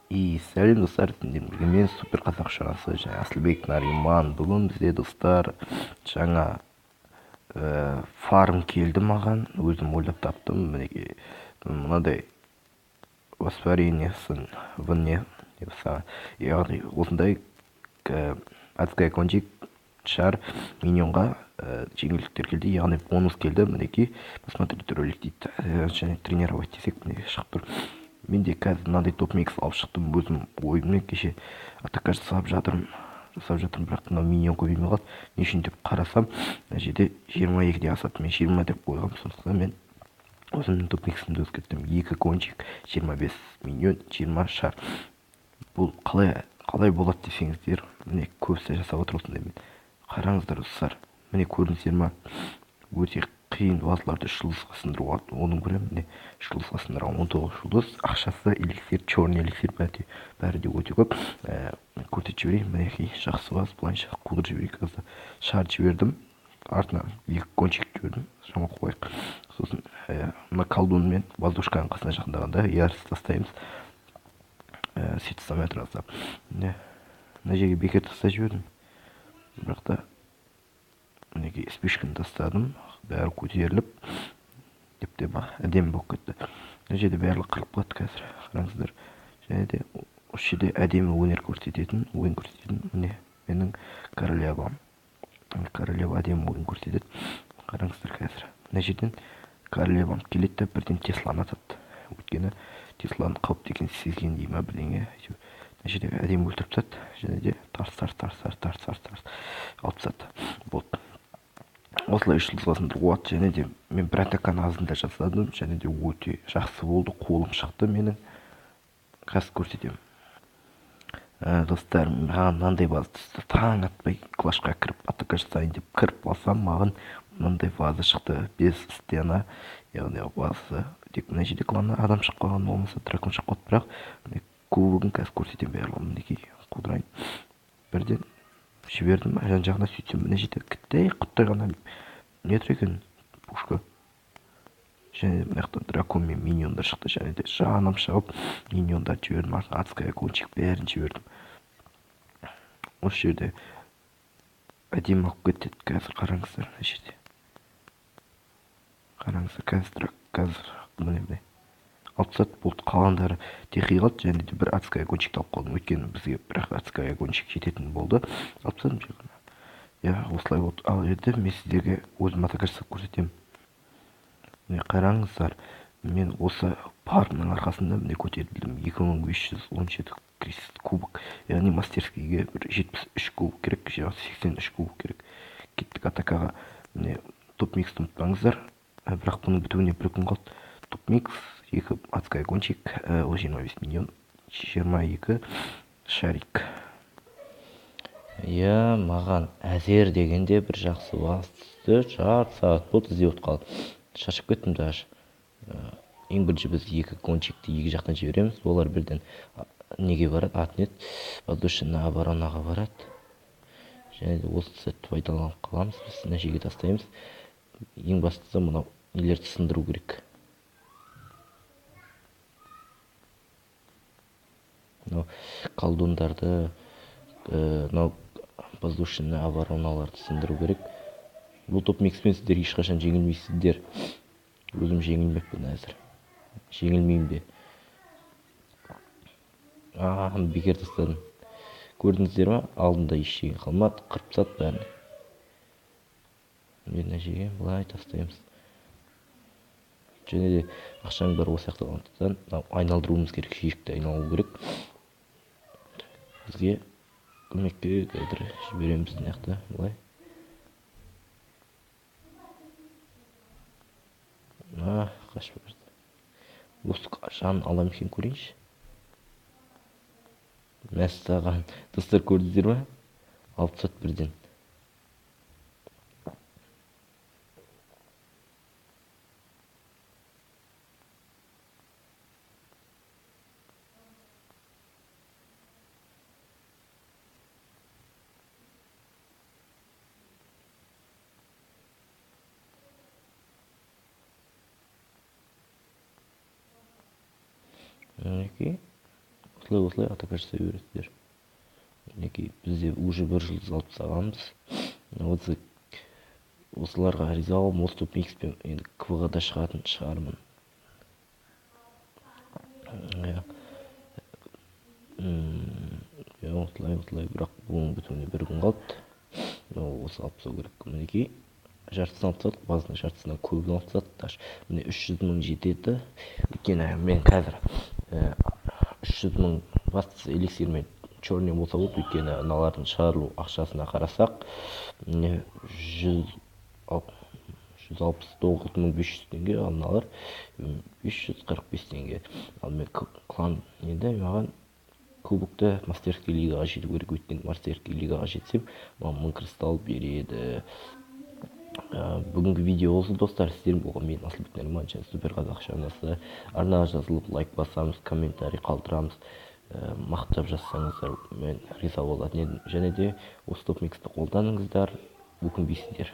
И сәлем достар, мен супер қазақ шарасы және Асылбек Нариман. Бүгін бізде достар жаңа фарм келді маған, өзім ойлап таптым. Мінекей мынадай воспарениесын вне, яғни осындай адская кончик шар миньонға жеңілдіктер келді, яғни бонус келді. Мінекей посмотрите ролик дейді, және тренировать десек міне шығып тұр. Мен де қазір мынандай топ-микс алып шықтым, өзім ойыммен кеше атака жасап жатырмын, бірақ мына миньон көбеймей қалды. Не үшін деп қарасам, мына жерде 22-де асады, мен 20 деп қойғам. Сондықтан мен өзімнің топ-миксімді өзгерттім. 2 кончик, 25 миньон, 20 шар. Бұл қалай болады десеңіздер, міне көбісі жасап отыр осындай. Қараңыздар достар, міне көрдіңіздер ма, өте қиын вазаларды 3 жұлдызға сындыруға. Оның бірі міне 3 жұлдызға сындырған 19 жұлдыз. Ақшасы эликсир, черный эликсир, бәрі де өте көп. Көрсетіп жіберейін, мінекей жақсы ваз, былайша қудырып жіберейік. Қазір шар жібердім, артынан 2 кончик жібердім, соны қойық. Сосын мына колдунмен воздушканың қасына жақындағанда ярыс тастаймыз. Сөйтіп самай тұрасам. Мына жерге бекер тастай жібердім, бірақ та мінекей спичканы тастадым, бәрі көтеріліп тіпті әдемі болып кетті. Мына жерде барлығы қырып қалды қазір, қараңыздар. Және де осы жерде әдемі ойын көрсететін міне менің королевам. Королева әдемі ойын көрсетеді. Қараңыздар қазір. Мына жерден королевам келеді де бірден Тесланы атады. Өйткені Тесланы қауіпті екенін сезген дей ма бірдеңе. Мына жерде әдемі өлтіріп тастады, және де тарс алып тастады. Болды. Осылай 3 жұлдызға сындыруға, және де мен бір атаканы азында жасадым, және де өте жақсы болды, қолым шықты менің. Қазір көрсетемін. Достар, маған мынандай ваза түсті. Таң атпай клашқа кіріп атака жасайын деп кіріп алсам, маған мынандай ваза шықты. 5 стена, яғни ваза. Тек мына жерде кланнан адам шығып қалған, болмаса дракон шығып қалды, бірақ кубогын қазір көрсетемін барлығын. Мінекей қудырайын. Бірден жібердім, жан-жағына сөйтсем, мына жерде құттай ғана не тұр екен, пушка. Және мына жақтан дракон мен миньондар шықты, және де жаным шығып миньондар жібердім, артынан адская кончик бәрін жібердім. Осы жерде әдемі алып кетеді. Қазір қараңыздар, мына жерде. Қараңыздар, қазір міне алып тастады, болды. Қалғандары текей қалды, және де бір адская кончикті алып қалдым. Өйткені бізге бірақ адская кончик жететін болды. Алып тастадым жағына. Осылай болды. Ал енді мен сіздерге өзім атака жасап көрсетемін. Міне қараңыздар, мен осы парымның арқасында міне көтерілдім. 2517 кубок. Яғни мастерскийге бір 73 кубок керек, 83 кубок керек. Кеттік атакаға. Міне топ-микс ұмытпаңыздар. Бірақ бұның бітуіне бір күн қалды. Топ-микс, 2 адская кончик, 25 миньон, 22 шарик. Маған әзер дегенде бір жақсы басты, жарты сағат болды, іздеп қалды. Шашып кеттім даже. Ең бірінші біз 2 кончикті 2 жақтан жібереміз, олар бірден неге барады, атнет, воздушный оборонаға барады. Және де осы сәтті пайдаланып қаламыз, біз мына жерге тастаймыз. Ең бастысы мынау нелерді сындыру керек. Колдундарды, воздушный обороналарды сындыру керек. Бұл топ-микспен сіздер ешқашан жеңілмейсіздер. Өзім жеңілмеппін әзір. Жеңілмеймін де. Бекер тастадым. Көрдіңіздер ма? Алдында ештеңе қалмады, қырып тастады бәрін. Мына жерге былай тастаймыз. Және де ақшаның бәрі осы жақта қалғандықтан айналдыруымыз керек, жиекті айналу керек. Бізге көмекке қазір жібереміз мына жақта былай. Қашып берді. Осы жанын алам екен, көрейінші. Мәссаған. Достар, көрдіңіздер ма? Алып тастады бірден. Мінекей, осылай атака жасай бересіздер. Мінекей бізде уже 1 жұлдыз алып тастағанбыз. Осыларға риза болдым. осы топ микспен енді КВ-ға да шығатын шығармын. Осылай бірақ бұның бітуіне 1 күн қалды. Осы алып тастау керек. Мінекей жартысын алып тастадық, базының жартысынан көбін алып тастадық. Міне 300 мың жетеді. Өйткені мен қазір 300 мың бастысы эликсир мен черный болса болды. Өйткені мыналардың шығарылу ақшасына қарасақ 169 мың 500 теңге, ал мыналар 545 теңге. Ал мен клан енді маған кубокты мастерский лигаға жету керек. Өйткені мастерский лигаға жетсем, маған 1000 кристалл береді. Бүгінгі видео осы достар. Сіздермен болған мен Асылбек Нұрман, супер қазақша арнасы. Арнаға жазылып лайк басамыз, комментарий қалдырамыз. Мақтап жазсаңыздар мен риза болатын едім. Және де осы топ миксті қолданыңыздар, өкінбейсіздер.